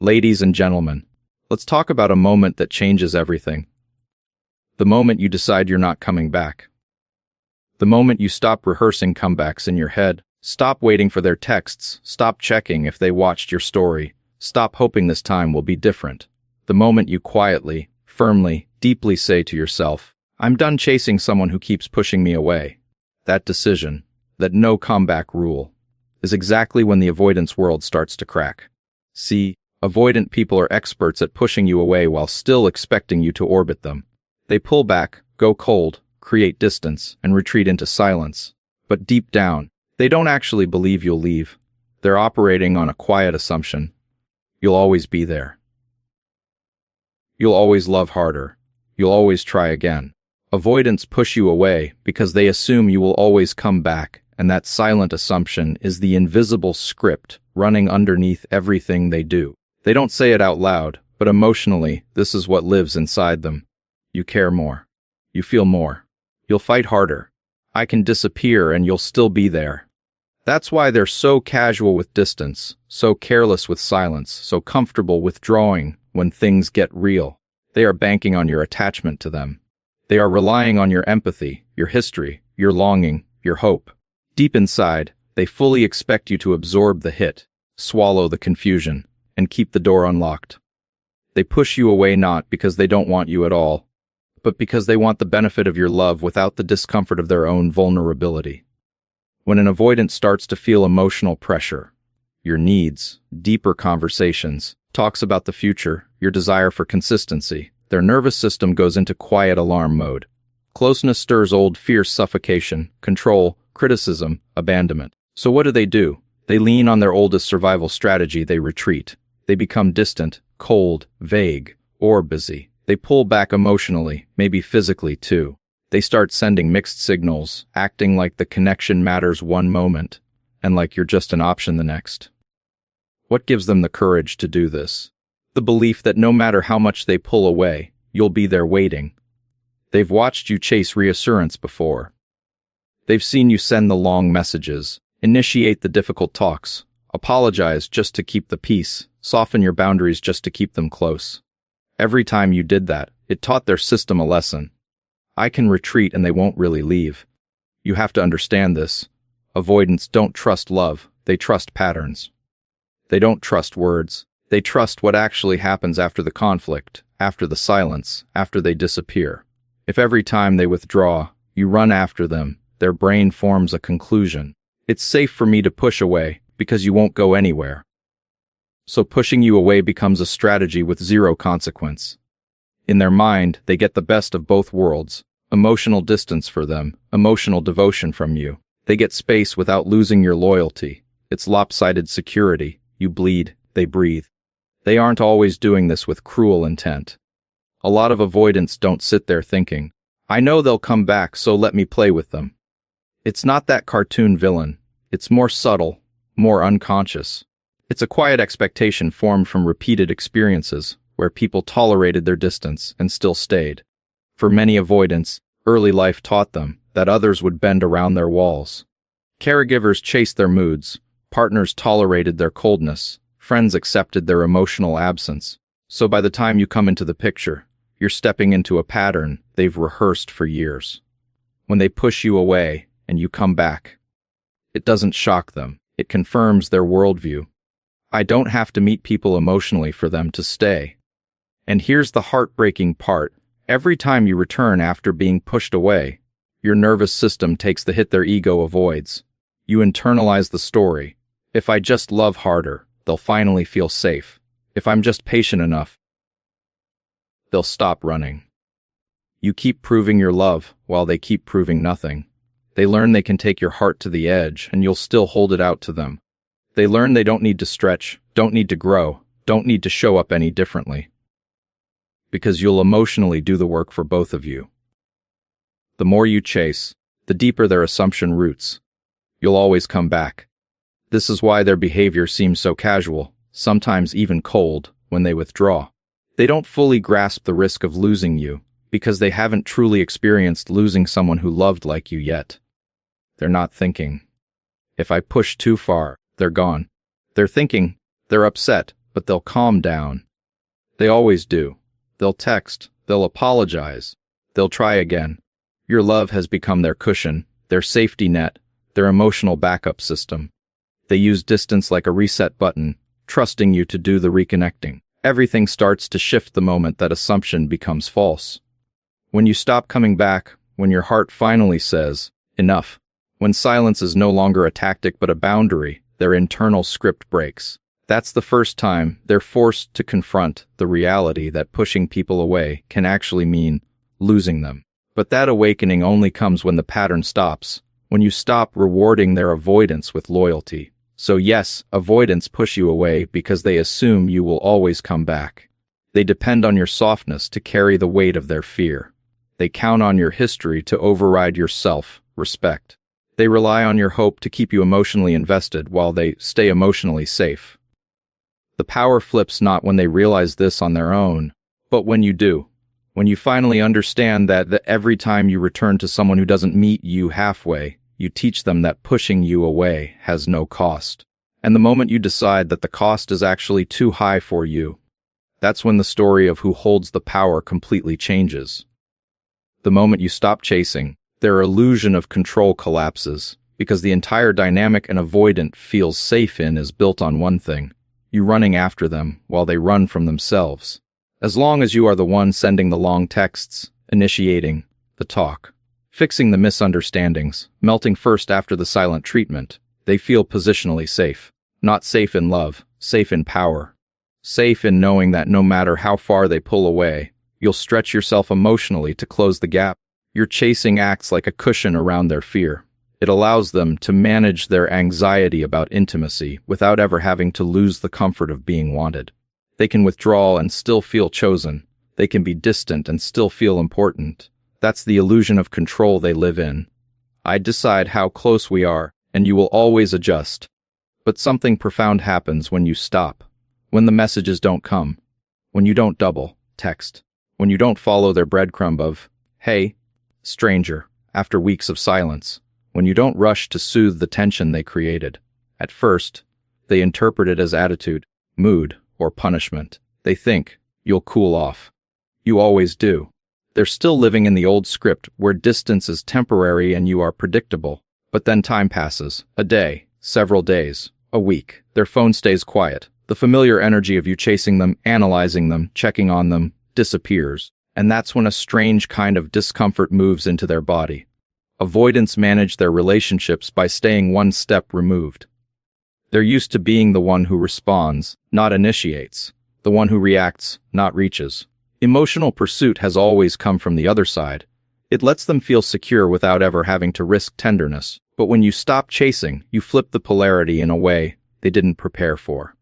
Ladies and gentlemen, let's talk about a moment that changes everything. The moment you decide you're not coming back. The moment you stop rehearsing comebacks in your head, stop waiting for their texts, stop checking if they watched your story, stop hoping this time will be different. The moment you quietly, firmly, deeply say to yourself, I'm done chasing someone who keeps pushing me away. That decision, that no comeback rule, is exactly when the avoidance world starts to crack. See, avoidant people are experts at pushing you away while still expecting you to orbit them. They pull back, go cold, create distance, and retreat into silence. But deep down, they don't actually believe you'll leave. They're operating on a quiet assumption. You'll always be there. You'll always love harder. You'll always try again. Avoidants push you away because they assume you will always come back, and that silent assumption is the invisible script running underneath everything they do. They don't say it out loud, but emotionally, this is what lives inside them. You care more. You feel more. You'll fight harder. I can disappear and you'll still be there. That's why they're so casual with distance, so careless with silence, so comfortable withdrawing when things get real. They are banking on your attachment to them. They are relying on your empathy, your history, your longing, your hope. Deep inside, they fully expect you to absorb the hit, swallow the confusion, and keep the door unlocked. They push you away not because they don't want you at all, but because they want the benefit of your love without the discomfort of their own vulnerability. When an avoidant starts to feel emotional pressure, your needs, deeper conversations, talks about the future, your desire for consistency, their nervous system goes into quiet alarm mode. Closeness stirs old fierce suffocation, control, criticism, abandonment. So what do? They lean on their oldest survival strategy, they retreat. They become distant, cold, vague, or busy. They pull back emotionally, maybe physically too. They start sending mixed signals, acting like the connection matters one moment, and like you're just an option the next. What gives them the courage to do this? The belief that no matter how much they pull away, you'll be there waiting. They've watched you chase reassurance before. They've seen you send the long messages, initiate the difficult talks, apologize just to keep the peace, soften your boundaries just to keep them close. Every time you did that, it taught their system a lesson. I can retreat and they won't really leave. You have to understand this. Avoidants don't trust love, they trust patterns. They don't trust words. They trust what actually happens after the conflict, after the silence, after they disappear. If every time they withdraw, you run after them, their brain forms a conclusion. It's safe for me to push away because you won't go anywhere. So pushing you away becomes a strategy with zero consequence. In their mind, they get the best of both worlds. Emotional distance for them, emotional devotion from you. They get space without losing your loyalty. It's lopsided security. You bleed, they breathe. They aren't always doing this with cruel intent. A lot of avoidants don't sit there thinking, I know they'll come back, so let me play with them. It's not that cartoon villain. It's more subtle, more unconscious. It's a quiet expectation formed from repeated experiences where people tolerated their distance and still stayed. For many avoidants, early life taught them that others would bend around their walls. Caregivers chased their moods, partners tolerated their coldness, friends accepted their emotional absence. So by the time you come into the picture, you're stepping into a pattern they've rehearsed for years. When they push you away and you come back, it doesn't shock them. It confirms their worldview. I don't have to meet people emotionally for them to stay. And here's the heartbreaking part. Every time you return after being pushed away, your nervous system takes the hit their ego avoids. You internalize the story. If I just love harder, they'll finally feel safe. If I'm just patient enough, they'll stop running. You keep proving your love while they keep proving nothing. They learn they can take your heart to the edge and you'll still hold it out to them. They learn they don't need to stretch, don't need to grow, don't need to show up any differently. Because you'll emotionally do the work for both of you. The more you chase, the deeper their assumption roots. You'll always come back. This is why their behavior seems so casual, sometimes even cold, when they withdraw. They don't fully grasp the risk of losing you, because they haven't truly experienced losing someone who loved like you yet. They're not thinking, if I push too far, they're gone. They're thinking, they're upset, but they'll calm down. They always do. They'll text, they'll apologize, they'll try again. Your love has become their cushion, their safety net, their emotional backup system. They use distance like a reset button, trusting you to do the reconnecting. Everything starts to shift the moment that assumption becomes false. When you stop coming back, when your heart finally says, enough, when silence is no longer a tactic but a boundary, their internal script breaks. That's the first time they're forced to confront the reality that pushing people away can actually mean losing them. But that awakening only comes when the pattern stops, when you stop rewarding their avoidance with loyalty. So yes, avoidants push you away because they assume you will always come back. They depend on your softness to carry the weight of their fear. They count on your history to override your self-respect. They rely on your hope to keep you emotionally invested while they stay emotionally safe. The power flips not when they realize this on their own, but when you do. When you finally understand that every time you return to someone who doesn't meet you halfway, you teach them that pushing you away has no cost. And the moment you decide that the cost is actually too high for you, that's when the story of who holds the power completely changes. The moment you stop chasing, their illusion of control collapses, because the entire dynamic an avoidant feels safe in is built on one thing: you running after them while they run from themselves. As long as you are the one sending the long texts, initiating the talk, fixing the misunderstandings, melting first after the silent treatment, they feel positionally safe. Not safe in love, safe in power. Safe in knowing that no matter how far they pull away, you'll stretch yourself emotionally to close the gap. Your chasing acts like a cushion around their fear. It allows them to manage their anxiety about intimacy without ever having to lose the comfort of being wanted. They can withdraw and still feel chosen. They can be distant and still feel important. That's the illusion of control they live in. I decide how close we are, and you will always adjust. But something profound happens when you stop. When the messages don't come. When you don't double text. When you don't follow their breadcrumb of, hey, stranger, after weeks of silence. When you don't rush to soothe the tension they created. At first, they interpret it as attitude, mood, or punishment. They think, you'll cool off. You always do. They're still living in the old script where distance is temporary and you are predictable. But then time passes. A day, several days, a week. Their phone stays quiet. The familiar energy of you chasing them, analyzing them, checking on them, disappears. And that's when a strange kind of discomfort moves into their body. Avoidants manage their relationships by staying one step removed. They're used to being the one who responds, not initiates, the one who reacts, not reaches. Emotional pursuit has always come from the other side. It lets them feel secure without ever having to risk tenderness. But when you stop chasing, you flip the polarity in a way they didn't prepare for.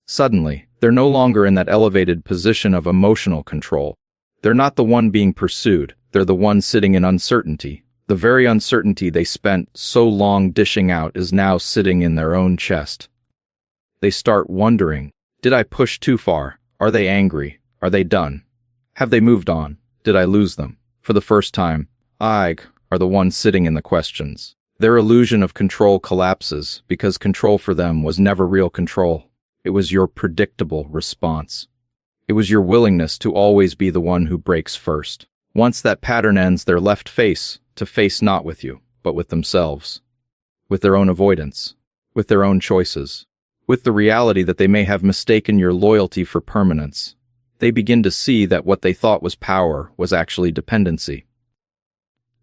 Suddenly, they're no longer in that elevated position of emotional control. They're not the one being pursued, they're the one sitting in uncertainty. The very uncertainty they spent so long dishing out is now sitting in their own chest. They start wondering, did I push too far? Are they angry? Are they done? Have they moved on? Did I lose them? For the first time, I are the one sitting in the questions. Their illusion of control collapses because control for them was never real control. It was your predictable response. It was your willingness to always be the one who breaks first. Once that pattern ends, they're left face to face not with you, but with themselves, with their own avoidance, with their own choices, with the reality that they may have mistaken your loyalty for permanence. They begin to see that what they thought was power was actually dependency.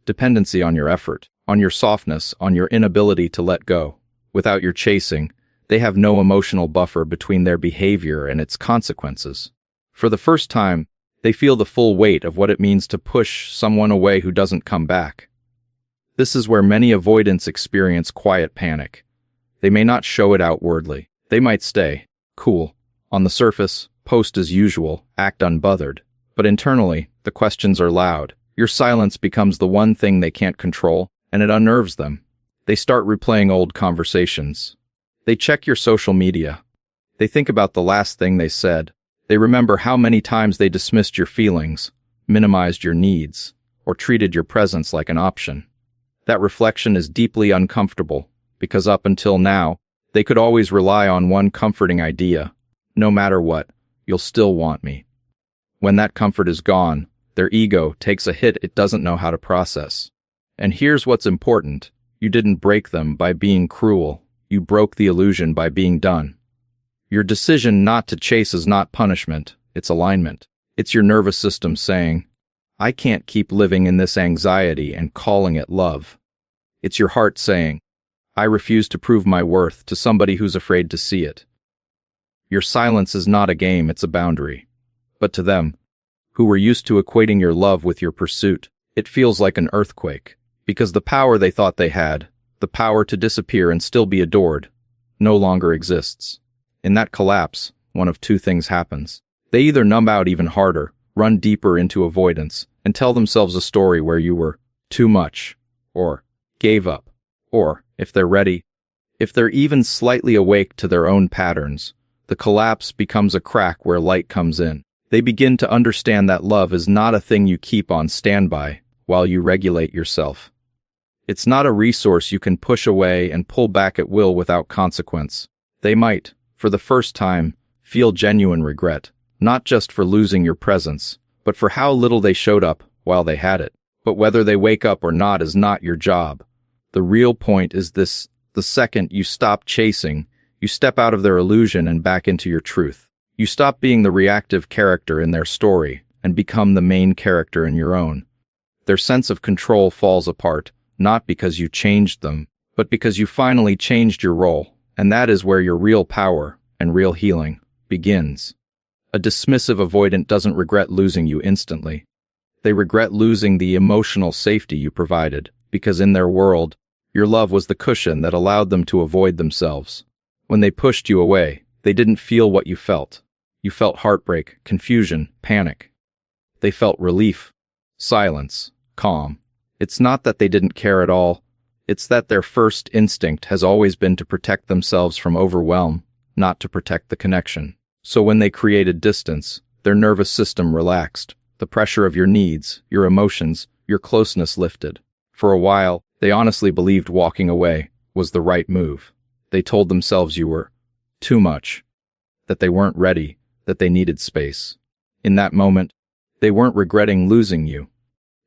Dependency on your effort, on your softness, on your inability to let go. Without your chasing, they have no emotional buffer between their behavior and its consequences. For the first time, they feel the full weight of what it means to push someone away who doesn't come back. This is where many avoidants experience quiet panic. They may not show it outwardly. They might stay cool, on the surface, post as usual, act unbothered. But internally, the questions are loud. Your silence becomes the one thing they can't control, and it unnerves them. They start replaying old conversations. They check your social media. They think about the last thing they said. They remember how many times they dismissed your feelings, minimized your needs, or treated your presence like an option. That reflection is deeply uncomfortable, because up until now, they could always rely on one comforting idea. No matter what, you'll still want me. When that comfort is gone, their ego takes a hit it doesn't know how to process. And here's what's important. You didn't break them by being cruel. You broke the illusion by being done. Your decision not to chase is not punishment, it's alignment. It's your nervous system saying, I can't keep living in this anxiety and calling it love. It's your heart saying, I refuse to prove my worth to somebody who's afraid to see it. Your silence is not a game, it's a boundary. But to them, who were used to equating your love with your pursuit, it feels like an earthquake, because the power they thought they had, the power to disappear and still be adored, no longer exists. In that collapse, one of two things happens. They either numb out even harder, run deeper into avoidance, and tell themselves a story where you were too much, or gave up, or, if they're ready, if they're even slightly awake to their own patterns, the collapse becomes a crack where light comes in. They begin to understand that love is not a thing you keep on standby while you regulate yourself. It's not a resource you can push away and pull back at will without consequence. They might, for the first time, feel genuine regret, not just for losing your presence, but for how little they showed up while they had it. But whether they wake up or not is not your job. The real point is this: the second you stop chasing, you step out of their illusion and back into your truth. You stop being the reactive character in their story and become the main character in your own. Their sense of control falls apart, not because you changed them, but because you finally changed your role, and that is where your real power and real healing begins. A dismissive avoidant doesn't regret losing you instantly. They regret losing the emotional safety you provided, because in their world, your love was the cushion that allowed them to avoid themselves. When they pushed you away, they didn't feel what you felt. You felt heartbreak, confusion, panic. They felt relief, silence, calm. It's not that they didn't care at all. It's that their first instinct has always been to protect themselves from overwhelm, not to protect the connection. So when they created distance, their nervous system relaxed. The pressure of your needs, your emotions, your closeness lifted. For a while, they honestly believed walking away was the right move. They told themselves you were too much, that they weren't ready, that they needed space. In that moment, they weren't regretting losing you.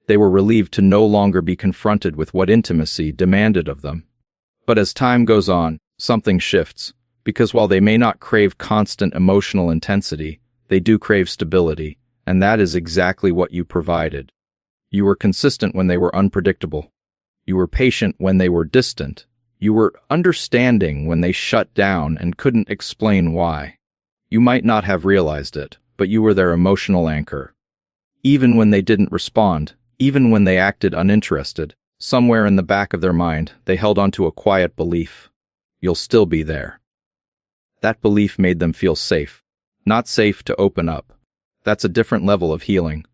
They were relieved to no longer be confronted with what intimacy demanded of them. But as time goes on, something shifts, because while they may not crave constant emotional intensity, they do crave stability, and that is exactly what you provided. You were consistent when they were unpredictable. You were patient when they were distant. You were understanding when they shut down and couldn't explain why. You might not have realized it, but you were their emotional anchor. Even when they didn't respond, even when they acted uninterested, somewhere in the back of their mind, they held onto a quiet belief. You'll still be there. That belief made them feel safe. Not safe to open up. That's a different level of healing.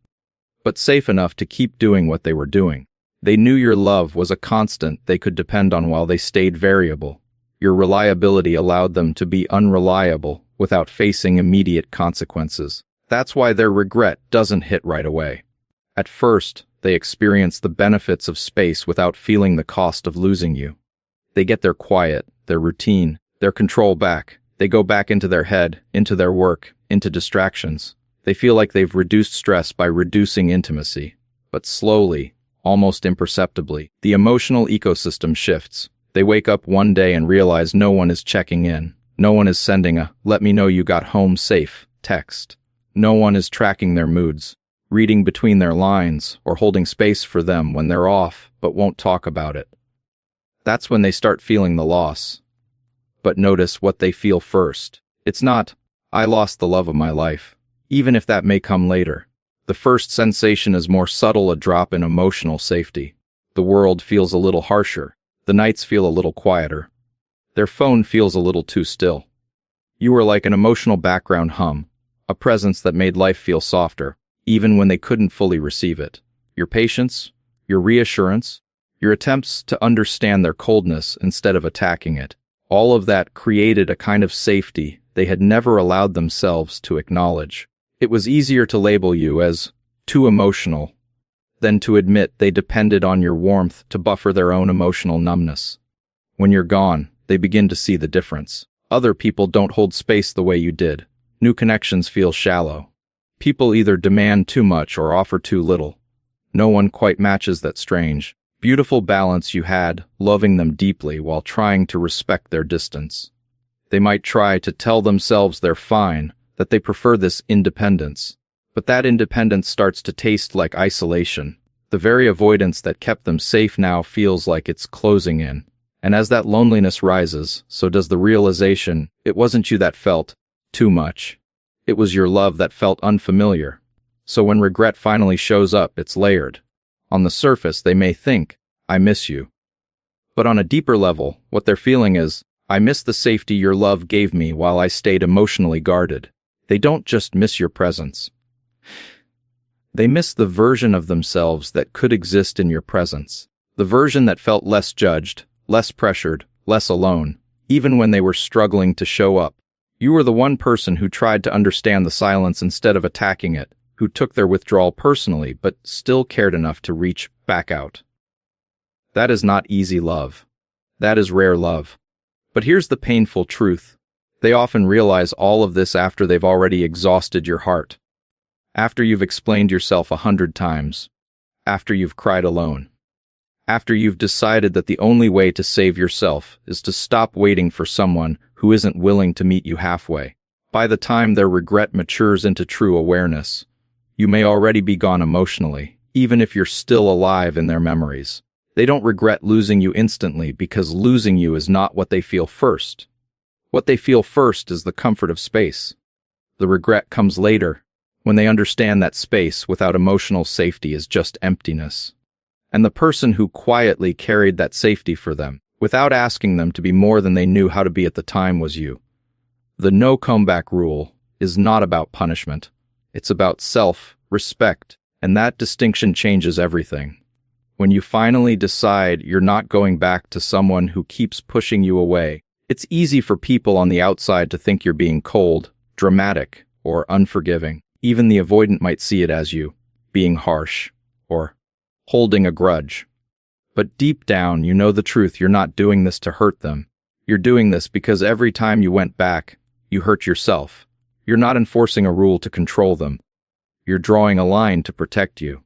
But safe enough to keep doing what they were doing. They knew your love was a constant they could depend on while they stayed variable. Your reliability allowed them to be unreliable without facing immediate consequences. That's why their regret doesn't hit right away. At first, they experience the benefits of space without feeling the cost of losing you. They get their quiet, their routine, their control back. They go back into their head, into their work, into distractions. They feel like they've reduced stress by reducing intimacy. But slowly, almost imperceptibly, the emotional ecosystem shifts. They wake up one day and realize no one is checking in. No one is sending a "let me know you got home safe" text. No one is tracking their moods, reading between their lines, or holding space for them when they're off but won't talk about it. That's when they start feeling the loss. But notice what they feel first. It's not, "I lost the love of my life," even if that may come later. The first sensation is more subtle, a drop in emotional safety. The world feels a little harsher. The nights feel a little quieter. Their phone feels a little too still. You were like an emotional background hum, a presence that made life feel softer, even when they couldn't fully receive it. Your patience, your reassurance, your attempts to understand their coldness instead of attacking it, all of that created a kind of safety they had never allowed themselves to acknowledge. It was easier to label you as too emotional than to admit they depended on your warmth to buffer their own emotional numbness. When you're gone, they begin to see the difference. Other people don't hold space the way you did. New connections feel shallow. People either demand too much or offer too little. No one quite matches that strange, beautiful balance you had, loving them deeply while trying to respect their distance. They might try to tell themselves they're fine, that they prefer this independence. But that independence starts to taste like isolation. The very avoidance that kept them safe now feels like it's closing in. And as that loneliness rises, so does the realization it wasn't you that felt too much. It was your love that felt unfamiliar. So when regret finally shows up, it's layered. On the surface, they may think, I miss you. But on a deeper level, what they're feeling is, I miss the safety your love gave me while I stayed emotionally guarded. They don't just miss your presence. They miss the version of themselves that could exist in your presence. The version that felt less judged, less pressured, less alone, even when they were struggling to show up. You were the one person who tried to understand the silence instead of attacking it, who took their withdrawal personally but still cared enough to reach back out. That is not easy love. That is rare love. But here's the painful truth. They often realize all of this after they've already exhausted your heart. After you've explained yourself 100 times. After you've cried alone. After you've decided that the only way to save yourself is to stop waiting for someone who isn't willing to meet you halfway. By the time their regret matures into true awareness, you may already be gone emotionally, even if you're still alive in their memories. They don't regret losing you instantly because losing you is not what they feel first. What they feel first is the comfort of space. The regret comes later, when they understand that space without emotional safety is just emptiness. And the person who quietly carried that safety for them, without asking them to be more than they knew how to be at the time, was you. The no comeback rule is not about punishment. It's about self-respect, and that distinction changes everything. When you finally decide you're not going back to someone who keeps pushing you away, it's easy for people on the outside to think you're being cold, dramatic, or unforgiving. Even the avoidant might see it as you being harsh, or holding a grudge. But deep down, you know the truth. You're not doing this to hurt them. You're doing this because every time you went back, you hurt yourself. You're not enforcing a rule to control them. You're drawing a line to protect you.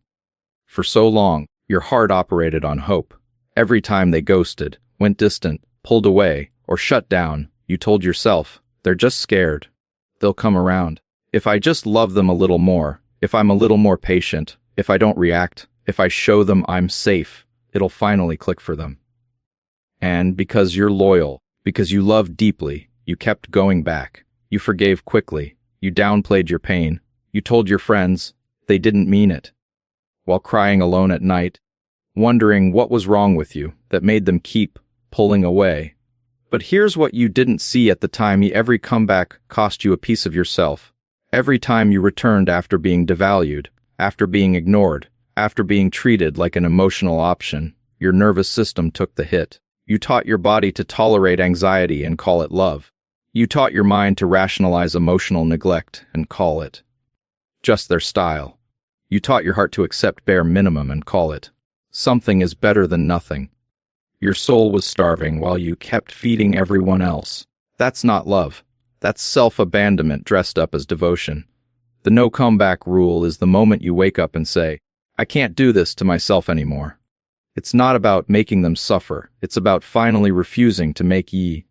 For so long, your heart operated on hope. Every time they ghosted, went distant, pulled away, or shut down, you told yourself, they're just scared. They'll come around. If I just love them a little more, if I'm a little more patient, if I don't react, if I show them I'm safe, it'll finally click for them. And because you're loyal, because you love deeply, you kept going back. You forgave quickly. You downplayed your pain. You told your friends they didn't mean it. While crying alone at night, wondering what was wrong with you that made them keep pulling away. But here's what you didn't see at the time. Every comeback cost you a piece of yourself. Every time you returned after being devalued, after being ignored, after being treated like an emotional option, your nervous system took the hit. You taught your body to tolerate anxiety and call it love. You taught your mind to rationalize emotional neglect and call it just their style. You taught your heart to accept bare minimum and call it something is better than nothing. Your soul was starving while you kept feeding everyone else. That's not love. That's self-abandonment dressed up as devotion. The no comeback rule is the moment you wake up and say, I can't do this to myself anymore. It's not about making them suffer. It's about finally refusing to make you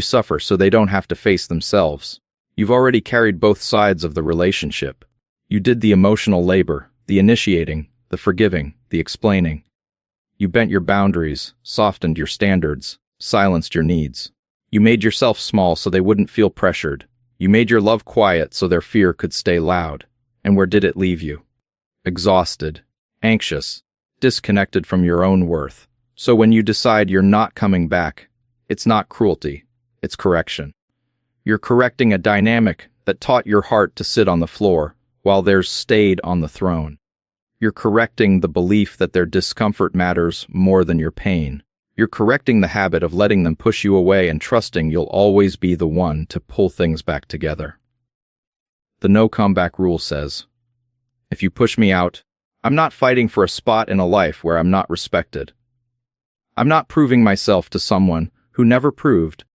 suffer so they don't have to face themselves. You've already carried both sides of the relationship. You did the emotional labor, the initiating, the forgiving, the explaining. You bent your boundaries, softened your standards, silenced your needs. You made yourself small so they wouldn't feel pressured. You made your love quiet so their fear could stay loud. And where did it leave you? Exhausted, anxious, disconnected from your own worth. So when you decide you're not coming back, it's not cruelty, it's correction. You're correcting a dynamic that taught your heart to sit on the floor while theirs stayed on the throne. You're correcting the belief that their discomfort matters more than your pain. You're correcting the habit of letting them push you away and trusting you'll always be the one to pull things back together. The no comeback rule says, if you push me out, I'm not fighting for a spot in a life where I'm not respected. I'm not proving myself to someone who never proved